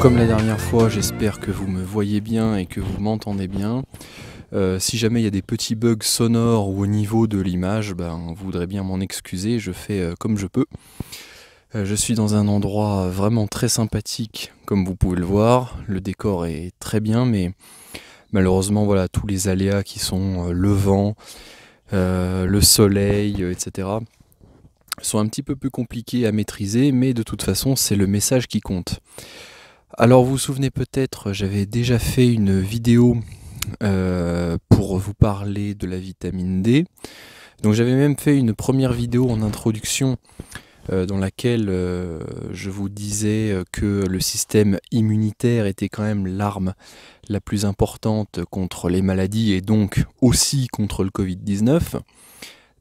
Comme la dernière fois, j'espère que vous me voyez bien et que vous m'entendez bien. Si jamais il y a des petits bugs sonores ou au niveau de l'image, vous voudrez bien m'en excuser, je fais comme je peux. Je suis dans un endroit vraiment très sympathique, comme vous pouvez le voir. Le décor est très bien, mais malheureusement, voilà, tous les aléas qui sont le vent, le soleil, etc., sont un petit peu plus compliqués à maîtriser, mais de toute façon, c'est le message qui compte. Alors vous vous souvenez peut-être, j'avais déjà fait une vidéo pour vous parler de la vitamine D. Donc j'avais même fait une première vidéo en introduction dans laquelle je vous disais que le système immunitaire était quand même l'arme la plus importante contre les maladies et donc aussi contre le Covid-19.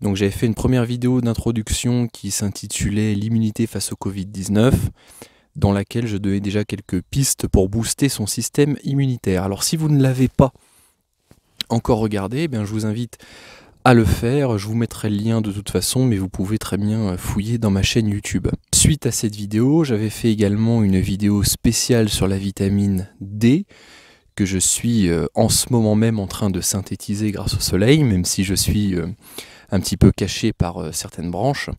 Donc j'avais fait une première vidéo d'introduction qui s'intitulait « L'immunité face au Covid-19 », dans laquelle je donnais déjà quelques pistes pour booster son système immunitaire. Alors si vous ne l'avez pas encore regardé, je vous invite à le faire. Je vous mettrai le lien de toute façon, mais vous pouvez très bien fouiller dans ma chaîne YouTube. Suite à cette vidéo, j'avais fait également une vidéo spéciale sur la vitamine D, que je suis en ce moment même en train de synthétiser grâce au soleil, même si je suis un petit peu caché par certaines branches.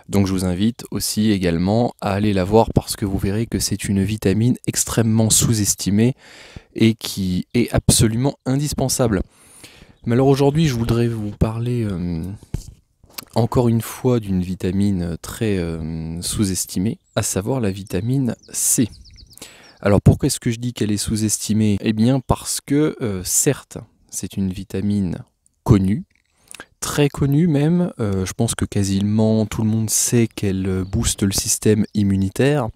Donc je vous invite aussi également à aller la voir parce que vous verrez que c'est une vitamine extrêmement sous-estimée et qui est absolument indispensable. Mais alors aujourd'hui je voudrais vous parler encore une fois d'une vitamine très sous-estimée, à savoir la vitamine C. Alors pourquoi est-ce que je dis qu'elle est sous-estimée? Eh bien parce que certes c'est une vitamine connue, très connue même, je pense que quasiment tout le monde sait qu'elle booste le système immunitaire,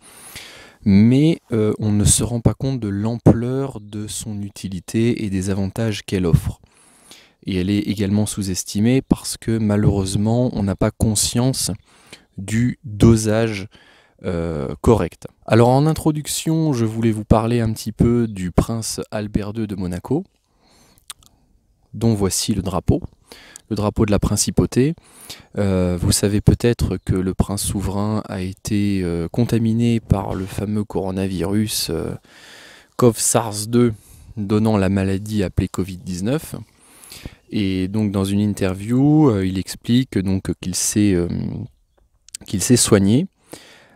mais on ne se rend pas compte de l'ampleur de son utilité et des avantages qu'elle offre. Et elle est également sous-estimée parce que malheureusement on n'a pas conscience du dosage correct. Alors en introduction, je voulais vous parler un petit peu du prince Albert II de Monaco, dont voici le drapeau de la principauté. Vous savez peut-être que le prince souverain a été contaminé par le fameux coronavirus CoV-SARS-2, donnant la maladie appelée Covid-19. Et donc dans une interview, il explique donc qu'il s'est soigné.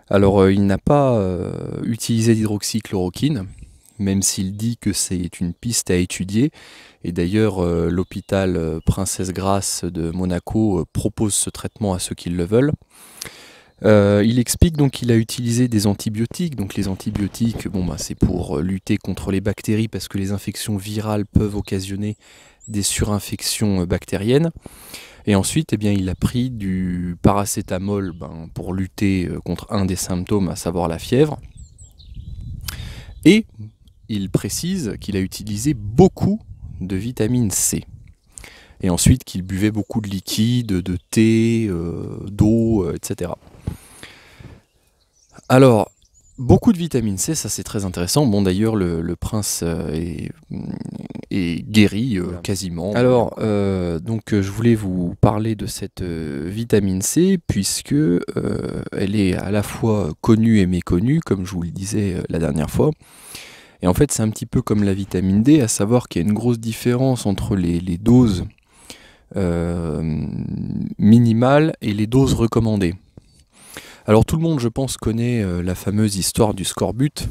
Alors il n'a pas utilisé d'hydroxychloroquine, même s'il dit que c'est une piste à étudier. Et d'ailleurs, l'hôpital Princesse Grace de Monaco propose ce traitement à ceux qui le veulent. Il explique donc qu'il a utilisé des antibiotiques. Donc les antibiotiques, c'est pour lutter contre les bactéries parce que les infections virales peuvent occasionner des surinfections bactériennes. Et ensuite, il a pris du paracétamol pour lutter contre un des symptômes, à savoir la fièvre. Et il précise qu'il a utilisé beaucoup de vitamine C. Et ensuite qu'il buvait beaucoup de liquides, de thé, d'eau, etc. Alors, beaucoup de vitamine C, ça c'est très intéressant. Bon d'ailleurs, le prince est guéri quasiment. Alors, je voulais vous parler de cette vitamine C, puisque elle est à la fois connue et méconnue, comme je vous le disais la dernière fois. Et en fait, c'est un petit peu comme la vitamine D, à savoir qu'il y a une grosse différence entre les doses minimales et les doses recommandées. Alors tout le monde, je pense, connaît la fameuse histoire du scorbut.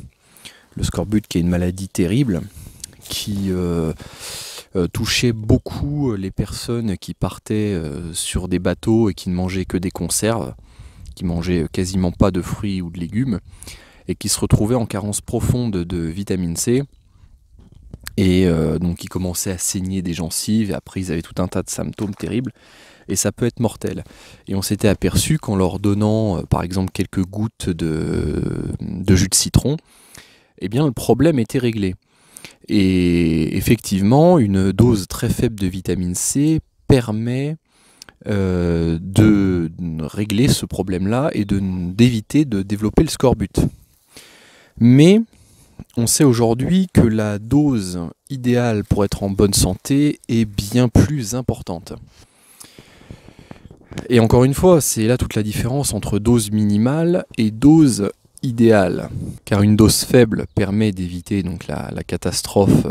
Le scorbut qui est une maladie terrible, qui touchait beaucoup les personnes qui partaient sur des bateaux et qui ne mangeaient que des conserves, qui mangeaient quasiment pas de fruits ou de légumes, et qui se retrouvaient en carence profonde de vitamine C, et donc ils commençaient à saigner des gencives, et après ils avaient tout un tas de symptômes terribles, et ça peut être mortel. Et on s'était aperçu qu'en leur donnant par exemple quelques gouttes de jus de citron, le problème était réglé. Et effectivement, une dose très faible de vitamine C permet de régler ce problème-là et d'éviter de développer le scorbut. Mais on sait aujourd'hui que la dose idéale pour être en bonne santé est bien plus importante. Et encore une fois, c'est là toute la différence entre dose minimale et dose idéale, car une dose faible permet d'éviter donc la catastrophe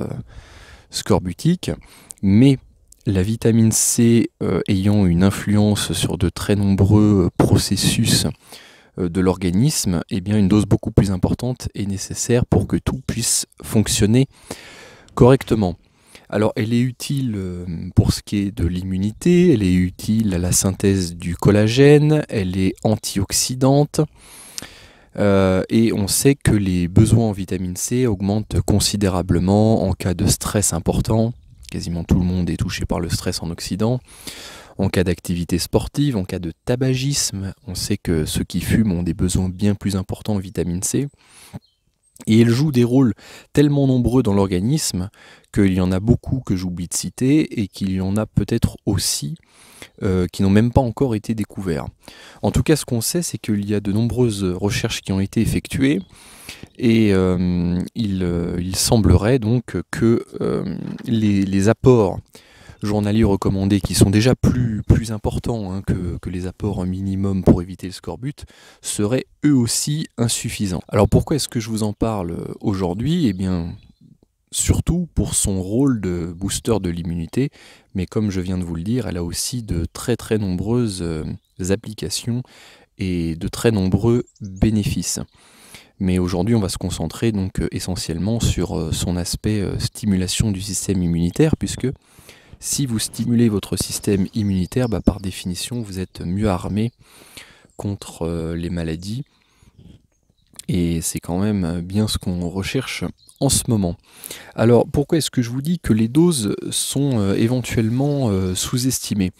scorbutique, mais la vitamine C ayant une influence sur de très nombreux processus de l'organisme, eh bien une dose beaucoup plus importante est nécessaire pour que tout puisse fonctionner correctement. Alors elle est utile pour ce qui est de l'immunité, elle est utile à la synthèse du collagène, elle est antioxydante, et on sait que les besoins en vitamine C augmentent considérablement en cas de stress important. Quasiment tout le monde est touché par le stress en Occident. En cas d'activité sportive, en cas de tabagisme, on sait que ceux qui fument ont des besoins bien plus importants en vitamine C. Et elle joue des rôles tellement nombreux dans l'organisme qu'il y en a beaucoup que j'oublie de citer et qu'il y en a peut-être aussi qui n'ont même pas encore été découverts. En tout cas, ce qu'on sait, c'est qu'il y a de nombreuses recherches qui ont été effectuées et il semblerait donc que les apports journaliers recommandés, qui sont déjà plus importants que les apports minimum pour éviter le scorbut, seraient eux aussi insuffisants. Alors pourquoi est-ce que je vous en parle aujourd'hui? Eh bien, surtout pour son rôle de booster de l'immunité, mais comme je viens de vous le dire, elle a aussi de très très nombreuses applications et de très nombreux bénéfices. Mais aujourd'hui, on va se concentrer donc essentiellement sur son aspect stimulation du système immunitaire, puisque si vous stimulez votre système immunitaire, par définition, vous êtes mieux armé contre les maladies. Et c'est quand même bien ce qu'on recherche en ce moment. Alors pourquoi est-ce que je vous dis que les doses sont éventuellement sous-estimées?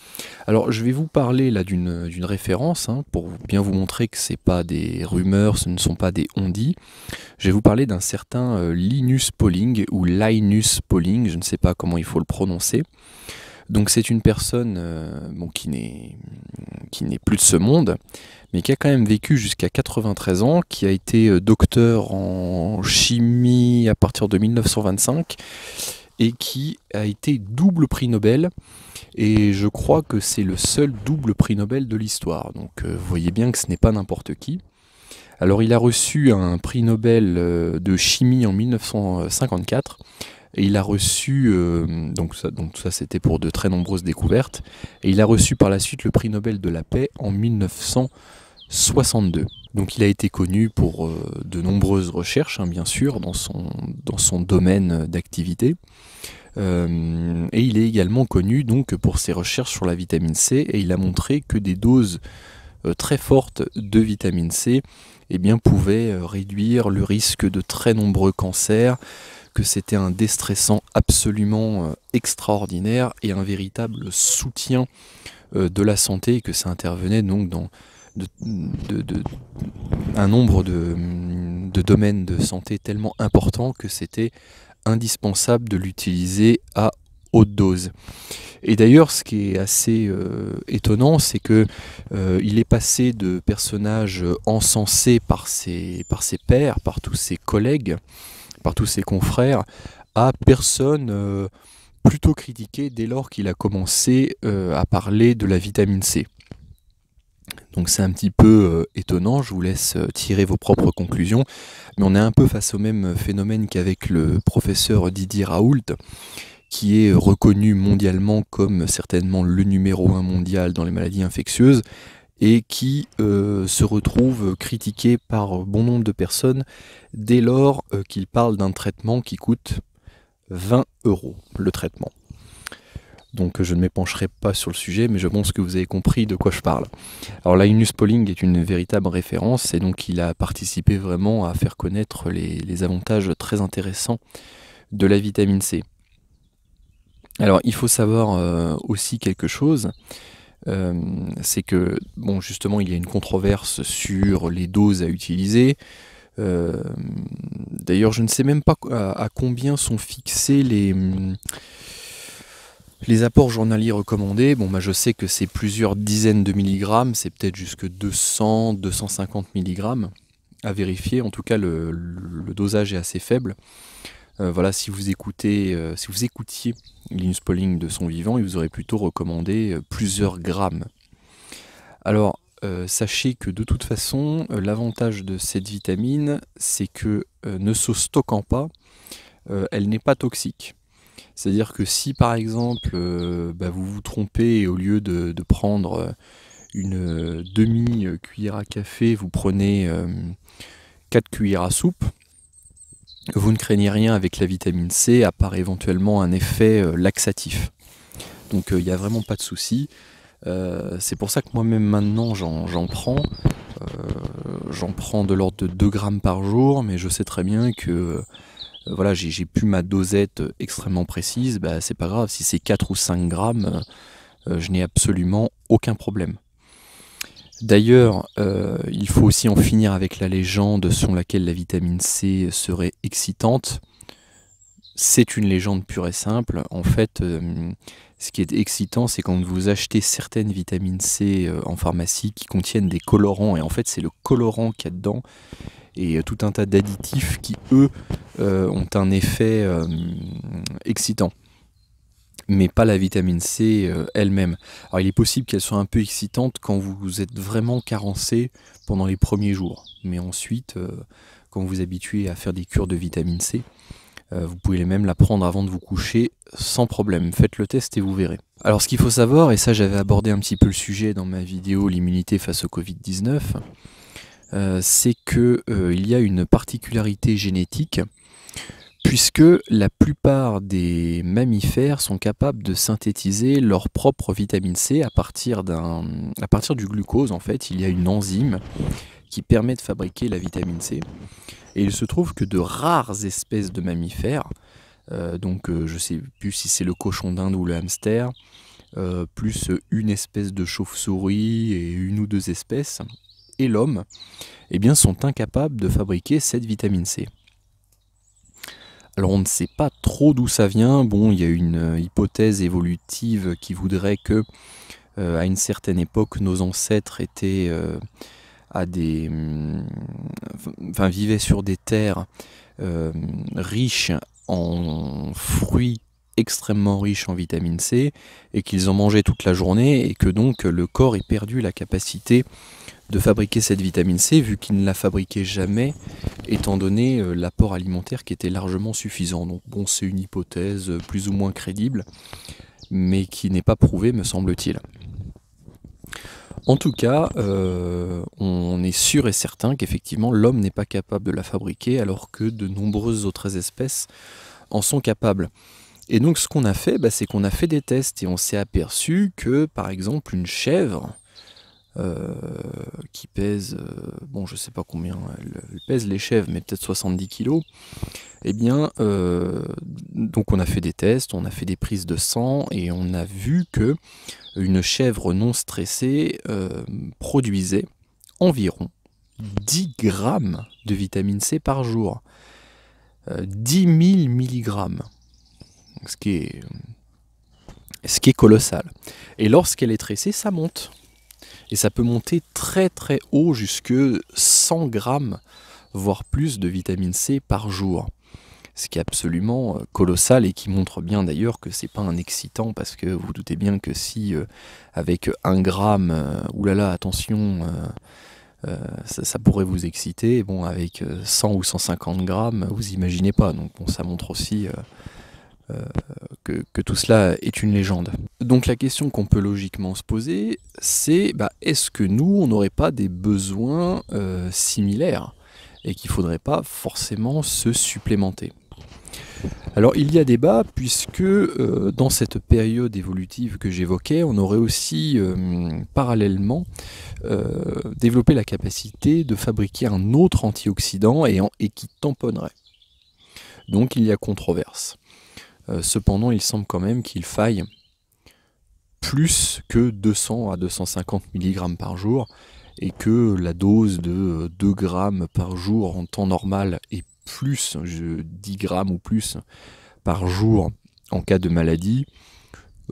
Alors je vais vous parler là d'une référence, pour bien vous montrer que ce n'est pas des rumeurs, ce ne sont pas des on-dit. Je vais vous parler d'un certain Linus Pauling, ou Linus Pauling, je ne sais pas comment il faut le prononcer. Donc c'est une personne qui n'est plus de ce monde, mais qui a quand même vécu jusqu'à 93 ans, qui a été docteur en chimie à partir de 1925, et qui a été double prix Nobel, et je crois que c'est le seul double prix Nobel de l'histoire. Donc vous voyez bien que ce n'est pas n'importe qui. Alors il a reçu un prix Nobel de chimie en 1954, et il a reçu, donc ça c'était pour de très nombreuses découvertes, et il a reçu par la suite le prix Nobel de la paix en 1962. Donc il a été connu pour de nombreuses recherches, bien sûr, dans son domaine d'activité. Et il est également connu donc pour ses recherches sur la vitamine C, et il a montré que des doses très fortes de vitamine C pouvaient réduire le risque de très nombreux cancers, que c'était un déstressant absolument extraordinaire et un véritable soutien de la santé, et que ça intervenait donc dans un nombre de domaines de santé tellement importants que c'était indispensable de l'utiliser à haute dose. Et d'ailleurs, ce qui est assez étonnant, c'est que il est passé de personnages encensés par ses pairs, par tous ses collègues, par tous ses confrères, à personne plutôt critiquée dès lors qu'il a commencé à parler de la vitamine C. Donc c'est un petit peu étonnant, je vous laisse tirer vos propres conclusions, mais on est un peu face au même phénomène qu'avec le professeur Didier Raoult, qui est reconnu mondialement comme certainement le numéro 1 mondial dans les maladies infectieuses, et qui se retrouve critiqué par bon nombre de personnes dès lors qu'il parle d'un traitement qui coûte 20 €, le traitement. Donc je ne m'épancherai pas sur le sujet, mais je pense que vous avez compris de quoi je parle. Alors Linus Pauling est une véritable référence, et donc il a participé vraiment à faire connaître les avantages très intéressants de la vitamine C. Alors il faut savoir aussi quelque chose, c'est que, justement, il y a une controverse sur les doses à utiliser. D'ailleurs, je ne sais même pas à combien sont fixés les apports journaliers recommandés. Je sais que c'est plusieurs dizaines de milligrammes, c'est peut-être jusque 200-250 milligrammes à vérifier. En tout cas, le dosage est assez faible. Voilà, si vous écoutiez Linus Pauling de son vivant, il vous aurait plutôt recommandé plusieurs grammes. Alors, sachez que de toute façon, l'avantage de cette vitamine, c'est que ne se stockant pas, elle n'est pas toxique. C'est-à-dire que si par exemple vous vous trompez et au lieu de prendre une demi-cuillère à café, vous prenez 4 cuillères à soupe, vous ne craignez rien avec la vitamine C, à part éventuellement un effet laxatif. Donc il n'y a vraiment pas de souci. C'est pour ça que moi-même maintenant j'en prends. J'en prends de l'ordre de 2 grammes par jour, mais je sais très bien que voilà, j'ai plus ma dosette extrêmement précise, c'est pas grave, si c'est 4 ou 5 grammes, je n'ai absolument aucun problème. D'ailleurs, il faut aussi en finir avec la légende selon laquelle la vitamine C serait excitante. C'est une légende pure et simple. En fait, ce qui est excitant, c'est quand vous achetez certaines vitamines C en pharmacie qui contiennent des colorants, et en fait c'est le colorant qu'il y a dedans, et tout un tas d'additifs qui, eux, ont un effet excitant, mais pas la vitamine C elle-même. Alors il est possible qu'elle soit un peu excitante quand vous êtes vraiment carencé pendant les premiers jours, mais ensuite, quand vous vous habituez à faire des cures de vitamine C, vous pouvez même la prendre avant de vous coucher sans problème. Faites le test et vous verrez. Alors ce qu'il faut savoir, et ça j'avais abordé un petit peu le sujet dans ma vidéo l'immunité face au Covid-19, c'est qu'il y a une particularité génétique, puisque la plupart des mammifères sont capables de synthétiser leur propre vitamine C à partir du glucose. En fait, il y a une enzyme qui permet de fabriquer la vitamine C. Et il se trouve que de rares espèces de mammifères, je ne sais plus si c'est le cochon d'Inde ou le hamster, plus une espèce de chauve-souris et une ou deux espèces, et l'homme, eh bien, sont incapables de fabriquer cette vitamine C. Alors on ne sait pas trop d'où ça vient. Bon, il y a une hypothèse évolutive qui voudrait que, à une certaine époque, nos ancêtres étaient vivaient sur des terres riches en fruits extrêmement riches en vitamine C, et qu'ils en mangeaient toute la journée, et que donc le corps ait perdu la capacité de fabriquer cette vitamine C, vu qu'il ne la fabriquait jamais, étant donné l'apport alimentaire qui était largement suffisant. Donc bon, c'est une hypothèse plus ou moins crédible, mais qui n'est pas prouvée, me semble-t-il. En tout cas, on est sûr et certain qu'effectivement l'homme n'est pas capable de la fabriquer, alors que de nombreuses autres espèces en sont capables. Et donc ce qu'on a fait, c'est qu'on a fait des tests, et on s'est aperçu que par exemple une chèvre qui pèse, je sais pas combien elle pèse les chèvres, mais peut-être 70 kg, eh bien, donc on a fait des tests, on a fait des prises de sang, et on a vu que une chèvre non stressée produisait environ 10 grammes de vitamine C par jour. 10 000 mg, ce qui est colossal. Et lorsqu'elle est tressée, ça monte. Et ça peut monter très très haut, jusque 100 grammes, voire plus de vitamine C par jour. Ce qui est absolument colossal, et qui montre bien d'ailleurs que c'est pas un excitant, parce que vous doutez bien que si avec 1 gramme, oulala, attention, ça pourrait vous exciter, bon, avec 100 ou 150 grammes, vous imaginez pas. Donc bon, ça montre aussi que tout cela est une légende. Donc la question qu'on peut logiquement se poser, c'est est-ce que nous, on n'aurait pas des besoins similaires, et qu'il ne faudrait pas forcément se supplémenter? Alors il y a débat, puisque dans cette période évolutive que j'évoquais, on aurait aussi parallèlement développé la capacité de fabriquer un autre antioxydant et qui tamponnerait. Donc il y a controverse. Cependant, il semble quand même qu'il faille plus que 200 à 250 mg par jour, et que la dose de 2 grammes par jour en temps normal, et plus, 10 grammes ou plus par jour en cas de maladie,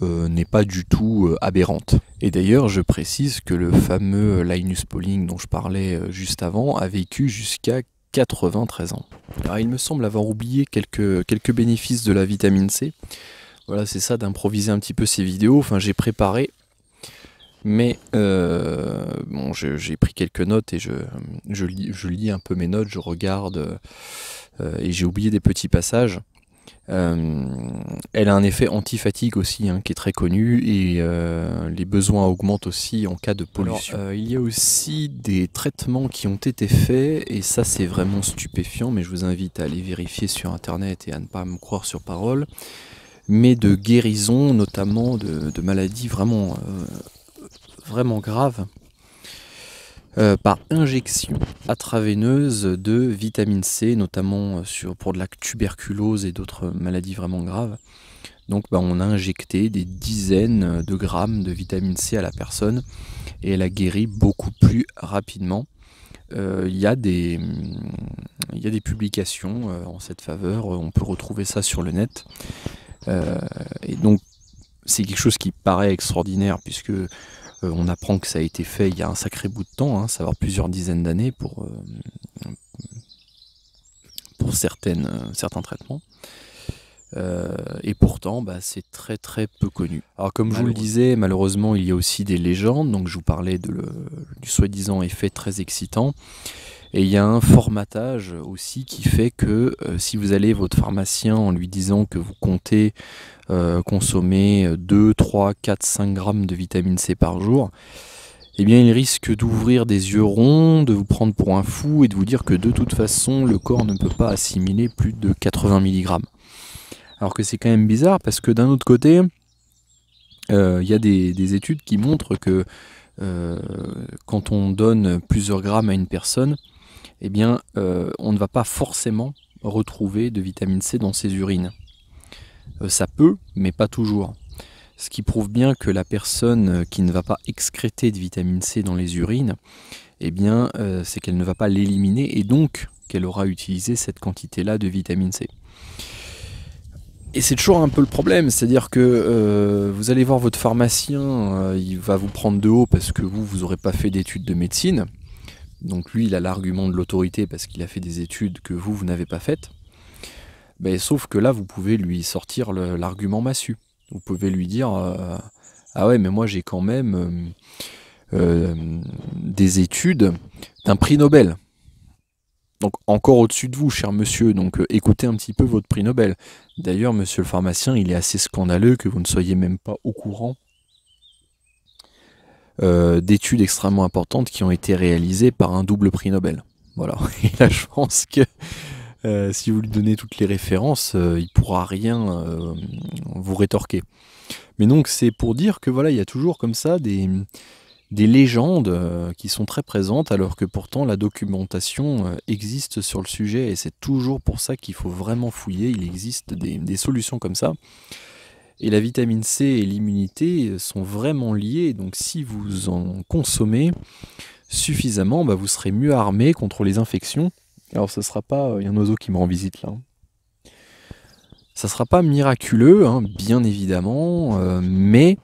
n'est pas du tout aberrante. Et d'ailleurs, je précise que le fameux Linus Pauling dont je parlais juste avant a vécu jusqu'à 93 ans. Alors, il me semble avoir oublié quelques bénéfices de la vitamine C. Voilà, c'est ça, d'improviser un petit peu ces vidéos. Enfin, j'ai préparé Mais bon, j'ai pris quelques notes et je lis un peu mes notes, je regarde et j'ai oublié des petits passages. Elle a un effet anti-fatigue aussi, hein, qui est très connu, et les besoins augmentent aussi en cas de pollution. Alors, il y a aussi des traitements qui ont été faits, et ça c'est vraiment stupéfiant, mais je vous invite à aller vérifier sur internet et à ne pas me croire sur parole, mais de guérison, notamment de maladies vraiment, vraiment graves, par injection intraveineuse de vitamine C, notamment pour de la tuberculose et d'autres maladies vraiment graves. Donc on a injecté des dizaines de grammes de vitamine C à la personne et elle a guéri beaucoup plus rapidement. Il y a des publications en cette faveur, on peut retrouver ça sur le net. Et donc c'est quelque chose qui paraît extraordinaire puisque on apprend que ça a été fait il y a un sacré bout de temps, hein, savoir plusieurs dizaines d'années pour certains traitements. Et pourtant, c'est très très peu connu. Alors comme je vous le disais, malheureusement, il y a aussi des légendes. Donc je vous parlais du soi-disant effet très excitant. Et il y a un formatage aussi qui fait que si vous allez votre pharmacien en lui disant que vous comptez consommer 2, 3, 4, 5 grammes de vitamine C par jour, eh bien il risque d'ouvrir des yeux ronds, de vous prendre pour un fou et de vous dire que de toute façon le corps ne peut pas assimiler plus de 80 mg. Alors que c'est quand même bizarre parce que d'un autre côté, il y a des études qui montrent que quand on donne plusieurs grammes à une personne, eh bien on ne va pas forcément retrouver de vitamine C dans ses urines. Ça peut, mais pas toujours. Ce qui prouve bien que la personne qui ne va pas excréter de vitamine C dans les urines, eh bien, c'est qu'elle ne va pas l'éliminer et donc qu'elle aura utilisé cette quantité-là de vitamine C. Et c'est toujours un peu le problème, c'est-à-dire que vous allez voir votre pharmacien, il va vous prendre de haut parce que vous n'aurez pas fait d'études de médecine. Donc lui, il a l'argument de l'autorité parce qu'il a fait des études que vous n'avez pas faites. Sauf que là, vous pouvez lui sortir l'argument massu. Vous pouvez lui dire ah ouais, mais moi j'ai quand même des études d'un prix Nobel. Donc encore au-dessus de vous, cher monsieur, donc écoutez un petit peu votre prix Nobel. D'ailleurs, monsieur le pharmacien, il est assez scandaleux que vous ne soyez même pas au courant d'études extrêmement importantes qui ont été réalisées par un double prix Nobel. Voilà, et là je pense que si vous lui donnez toutes les références, il ne pourra rien vous rétorquer. Mais donc c'est pour dire que voilà, il y a toujours comme ça des légendes qui sont très présentes, alors que pourtant la documentation existe sur le sujet, et c'est toujours pour ça qu'il faut vraiment fouiller. Il existe des solutions comme ça. Et la vitamine C et l'immunité sont vraiment liées, donc si vous en consommez suffisamment, vous serez mieux armé contre les infections. Alors ça sera pas, il y a un oiseau qui me rend visite là. Ça sera pas miraculeux, hein, bien évidemment, mais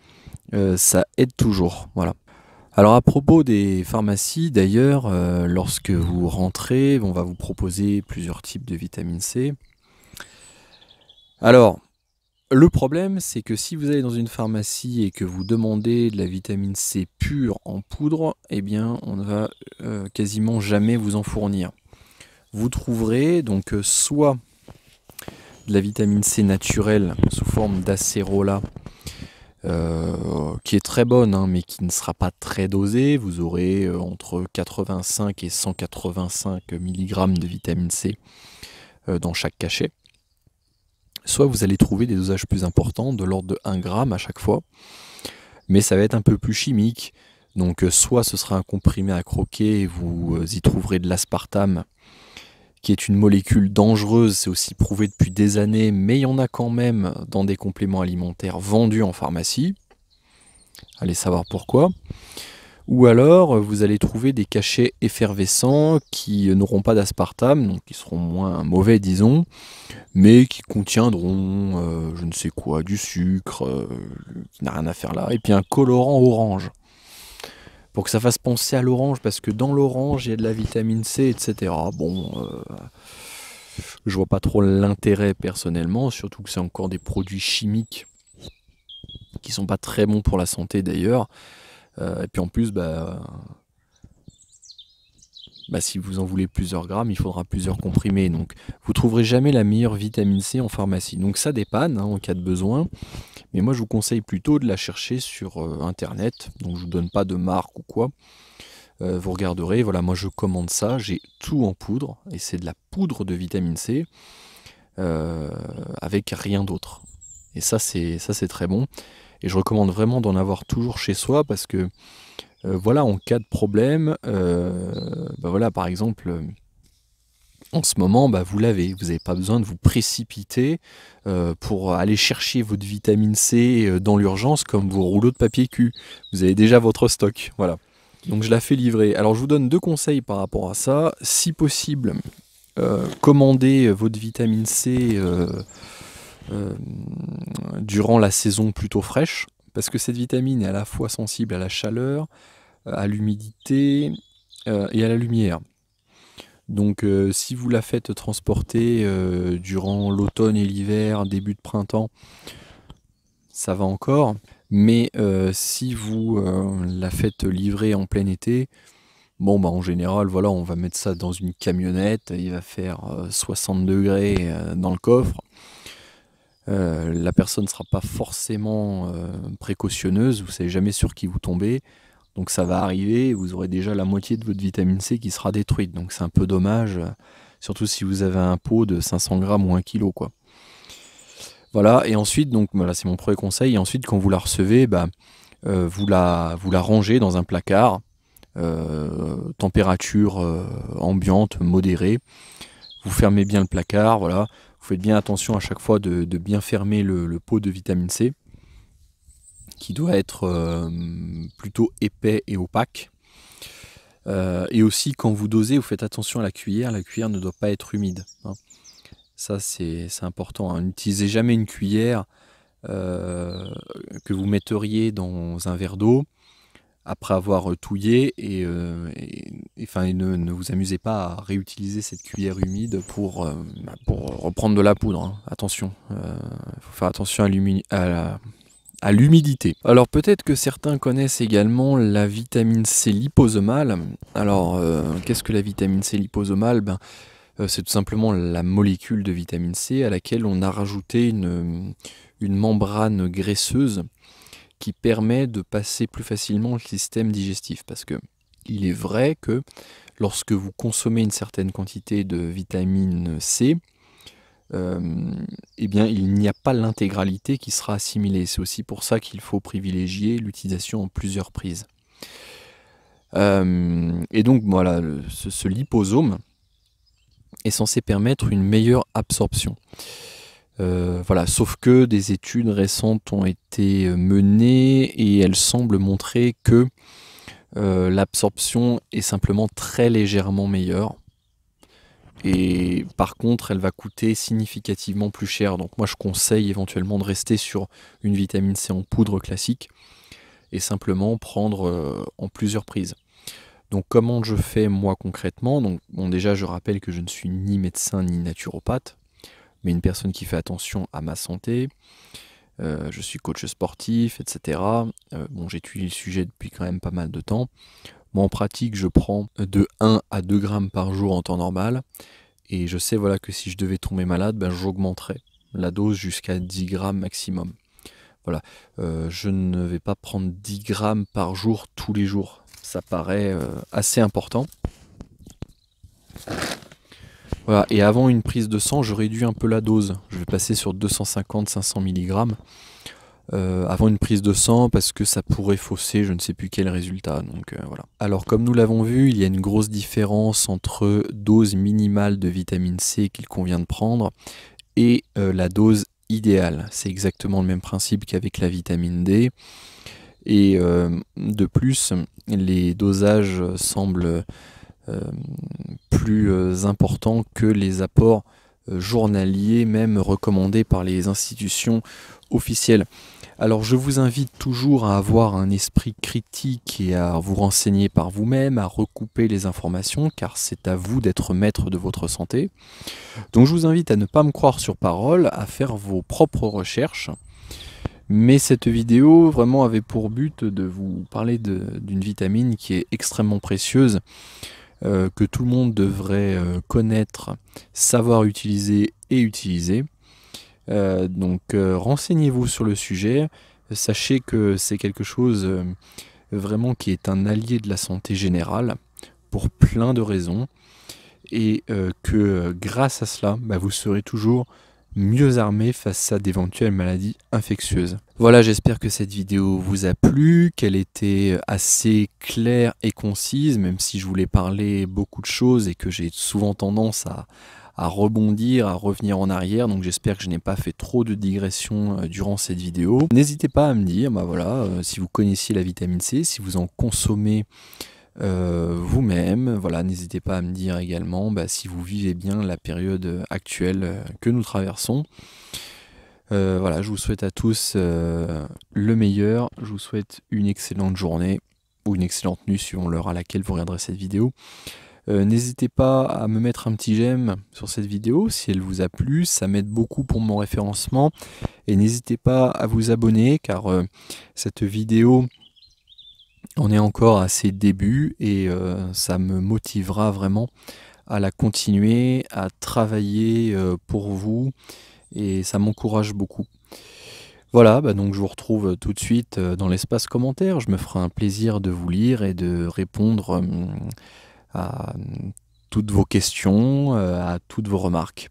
ça aide toujours. Voilà. Alors à propos des pharmacies, d'ailleurs, lorsque vous rentrez, on va vous proposer plusieurs types de vitamine C. Alors, le problème, c'est que si vous allez dans une pharmacie et que vous demandez de la vitamine C pure en poudre, eh bien, on ne va quasiment jamais vous en fournir. Vous trouverez donc soit de la vitamine C naturelle sous forme d'acérola, qui est très bonne, hein, mais qui ne sera pas très dosée. Vous aurez entre 85 et 185 mg de vitamine C dans chaque cachet. Soit vous allez trouver des dosages plus importants, de l'ordre de 1 g à chaque fois, mais ça va être un peu plus chimique. Donc soit ce sera un comprimé à croquer et vous y trouverez de l'aspartame, qui est une molécule dangereuse, c'est aussi prouvé depuis des années, mais il y en a quand même dans des compléments alimentaires vendus en pharmacie. Allez savoir pourquoi. Ou alors, vous allez trouver des cachets effervescents qui n'auront pas d'aspartame, donc qui seront moins mauvais, disons, mais qui contiendront, je ne sais quoi, du sucre, qui n'a rien à faire là, et puis un colorant orange. Pour que ça fasse penser à l'orange, parce que dans l'orange, il y a de la vitamine C, etc. Bon, je vois pas trop l'intérêt personnellement, surtout que c'est encore des produits chimiques qui sont pas très bons pour la santé d'ailleurs. Et puis en plus, si vous en voulez plusieurs grammes, il faudra plusieurs comprimés. Donc vous trouverez jamais la meilleure vitamine C en pharmacie. Donc ça dépanne en cas de besoin. Mais moi je vous conseille plutôt de la chercher sur internet. Donc je vous donne pas de marque ou quoi. Vous regarderez, voilà, moi je commande ça, j'ai tout en poudre. Et c'est de la poudre de vitamine C avec rien d'autre. Et ça c'est très bon. Et je recommande vraiment d'en avoir toujours chez soi parce que voilà, en cas de problème, voilà, par exemple, en ce moment, vous l'avez. Vous n'avez pas besoin de vous précipiter pour aller chercher votre vitamine C dans l'urgence comme vos rouleaux de papier cul. Vous avez déjà votre stock, voilà. Donc je la fais livrer. Alors je vous donne 2 conseils par rapport à ça. Si possible, commandez votre vitamine C durant la saison plutôt fraîche, parce que cette vitamine est à la fois sensible à la chaleur, à l'humidité et à la lumière. Donc si vous la faites transporter durant l'automne et l'hiver, début de printemps, ça va encore. Mais si vous la faites livrer en plein été, en général, voilà, on va mettre ça dans une camionnette, il va faire 60 degrés dans le coffre. La personne ne sera pas forcément précautionneuse, vous ne savez jamais sur qui vous tombez. Donc ça va arriver, vous aurez déjà la moitié de votre vitamine C qui sera détruite. Donc c'est un peu dommage, surtout si vous avez un pot de 500 grammes ou 1 kg, quoi. Voilà, et ensuite, donc voilà, c'est mon premier conseil. Et ensuite, quand vous la recevez, vous la rangez dans un placard, température ambiante, modérée. Vous fermez bien le placard, voilà. Vous faites bien attention à chaque fois de bien fermer le pot de vitamine C, qui doit être plutôt épais et opaque. Et aussi, quand vous dosez, vous faites attention à la cuillère ne doit pas être humide. Ça, c'est important. N'utilisez jamais une cuillère que vous metteriez dans un verre d'eau après avoir touillé et ne vous amusez pas à réutiliser cette cuillère humide pour reprendre de la poudre. Attention, il faut faire attention à l'humidité. Alors peut-être que certains connaissent également la vitamine C liposomale. Alors qu'est-ce que la vitamine C liposomale ? C'est tout simplement la molécule de vitamine C à laquelle on a rajouté une membrane graisseuse qui permet de passer plus facilement le système digestif. Parce que il est vrai que lorsque vous consommez une certaine quantité de vitamine C, il n'y a pas l'intégralité qui sera assimilée. C'est aussi pour ça qu'il faut privilégier l'utilisation en plusieurs prises. Et donc voilà, ce liposome est censé permettre une meilleure absorption. Voilà, sauf que des études récentes ont été menées et elles semblent montrer que l'absorption est simplement très légèrement meilleure. Et par contre, elle va coûter significativement plus cher. Donc moi, je conseille éventuellement de rester sur une vitamine C en poudre classique et simplement prendre en plusieurs prises. Donc comment je fais moi concrètement ? Donc déjà, je rappelle que je ne suis ni médecin ni naturopathe, mais une personne qui fait attention à ma santé. Je suis coach sportif, etc. J'étudie le sujet depuis quand même pas mal de temps. Moi, en pratique, je prends de 1 à 2 grammes par jour en temps normal. Et je sais voilà, que si je devais tomber malade, j'augmenterais la dose jusqu'à 10 grammes maximum. Voilà. Je ne vais pas prendre 10 grammes par jour tous les jours. Ça paraît assez important. Voilà. Et avant une prise de sang, je réduis un peu la dose. Je vais passer sur 250-500 mg avant une prise de sang parce que ça pourrait fausser je ne sais plus quel résultat. Donc voilà. Alors comme nous l'avons vu, il y a une grosse différence entre dose minimale de vitamine C qu'il convient de prendre et la dose idéale. C'est exactement le même principe qu'avec la vitamine D. Et de plus, les dosages semblent plus importants que les apports journaliers, même recommandés par les institutions officielles. Alors je vous invite toujours à avoir un esprit critique et à vous renseigner par vous-même, à recouper les informations, car c'est à vous d'être maître de votre santé. Donc je vous invite à ne pas me croire sur parole, à faire vos propres recherches. Mais cette vidéo vraiment avait pour but de vous parler d'une vitamine qui est extrêmement précieuse, que tout le monde devrait connaître, savoir utiliser et utiliser. Donc renseignez-vous sur le sujet, sachez que c'est quelque chose vraiment qui est un allié de la santé générale pour plein de raisons, et que grâce à cela, vous serez toujours mieux armé face à d'éventuelles maladies infectieuses. Voilà, j'espère que cette vidéo vous a plu, qu'elle était assez claire et concise, même si je voulais parler beaucoup de choses et que j'ai souvent tendance à rebondir, à revenir en arrière, donc j'espère que je n'ai pas fait trop de digressions durant cette vidéo. N'hésitez pas à me dire si vous connaissiez la vitamine C, si vous en consommez vous-même. Voilà, n'hésitez pas à me dire également si vous vivez bien la période actuelle que nous traversons. Voilà, je vous souhaite à tous le meilleur, je vous souhaite une excellente journée ou une excellente nuit suivant l'heure à laquelle vous regarderez cette vidéo. N'hésitez pas à me mettre un petit j'aime sur cette vidéo si elle vous a plu, ça m'aide beaucoup pour mon référencement, et n'hésitez pas à vous abonner car cette vidéo on est encore à ses débuts et ça me motivera vraiment à la continuer, à travailler pour vous, et ça m'encourage beaucoup. Voilà, donc je vous retrouve tout de suite dans l'espace commentaire. Je me ferai un plaisir de vous lire et de répondre à toutes vos questions, à toutes vos remarques.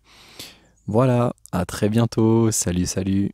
Voilà, à très bientôt. Salut, salut.